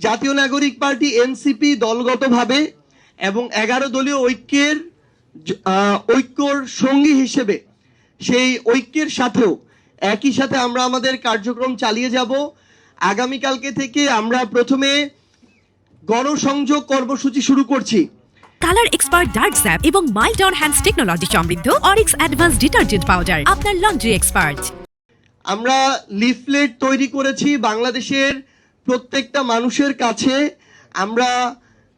জাতীয় নাগরিক party NCP দলগতভাবে এবং 11 দলীয় ঐক্যর সঙ্গী হিসেবে সেই ঐক্যের সাথেও একই সাথে আমরা আমাদের কার্যক্রম চালিয়ে যাব। আগামীকালকে থেকে আমরা প্রথমে গণসংযোগ কর্মসূচি শুরু করছি। কালার এক্সপার্ট ডার্ক স্যাপ এবং মাইল্ড অন হ্যান্ডস টেকনোলজি সমৃদ্ধ অরিক্স অ্যাডভান্স ডিটারজেন্ট পাউডার আপনার লন্ড্রি এক্সপার্ট। আমরা লিফলেট তৈরি করেছি বাংলাদেশের প্রত্যেকটা মানুষের কাছে। আমরা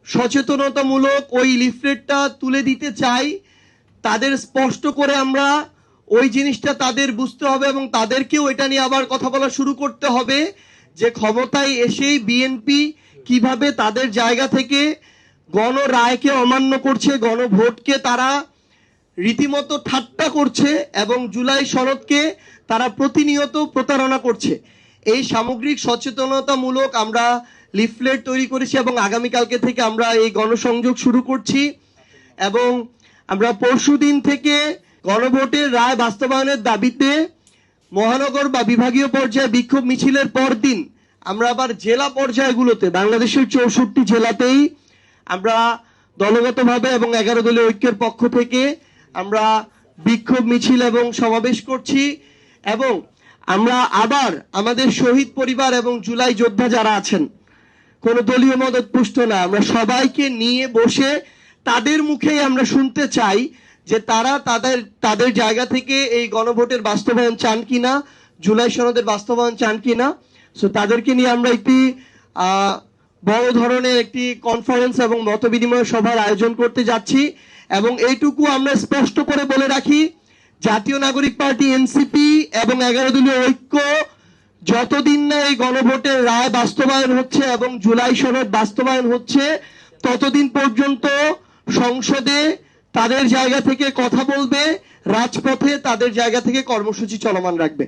সচেতনতামূলক ওই লিফলেটটা তুলে দিতে চাই। তাদের স্পষ্ট করে আমরা ওই জিনিসটা তাদের বুঝতে হবে এবং তাদেরকেও এটা নিয়ে আবার কথা বলা শুরু করতে হবে যে ক্ষমতায় এসেই বিএনপি কিভাবে তাদের জায়গা থেকে গণরায়কে অমান্য করছে, গণভোটকে তারা রীতিমতো ঠাট্টা করছে এবং জুলাই সনদকে তারা প্রতিনিয়ত প্রতারণা করছে। এই সামগ্রিক সচেতনতামূলক আমরা লিফলেট তৈরি করেছি এবং আগামীকালকে থেকে আমরা এই গণসংযোগ শুরু করছি এবং আমরা পরশুদিন থেকে গণভোটের রায় বাস্তবায়নের দাবিতে মহানগর বা বিভাগীয় পর্যায়ে বিক্ষোভ মিছিলের পরদিন আমরা আবার জেলা পর্যায়গুলোতে বাংলাদেশের 64 জেলাতেই আমরা দলগতভাবে এবং 11 দলীয় ঐক্যের পক্ষ থেকে আমরা বিক্ষোভ মিছিল এবং সমাবেশ করছি এবং আমরা আবার আমাদের শহীদ পরিবার এবং জুলাই যোদ্ধা যারা আছেন, কোনো দলীয় মদতপুষ্ট না, আমরা সবাইকে নিয়ে বসে তাদের মুখেই আমরা শুনতে চাই যে তারা তাদের জায়গা থেকে এই গণভোটের বাস্তবায়ন চান কিনা, জুলাই সনদের বাস্তবায়ন চান কিনা। সো তাদেরকে নিয়ে আমরা একটি বড় ধরনের একটি কনফারেন্স এবং মতবিনিময় সভার আয়োজন করতে যাচ্ছি এবং এইটুকু আমরা স্পষ্ট করে বলে রাখি, জাতীয় নাগরিক পার্টি এনসিপি এবং 11 দলীয় ঐক্য যতদিন না এই গণভোটের রায় বাস্তবায়ন হচ্ছে এবং জুলাই সনদ বাস্তবায়ন হচ্ছে ততদিন পর্যন্ত সংসদে তাদের জায়গা থেকে কথা বলবে, রাজপথে তাদের জায়গা থেকে কর্মসূচি চলমান রাখবে।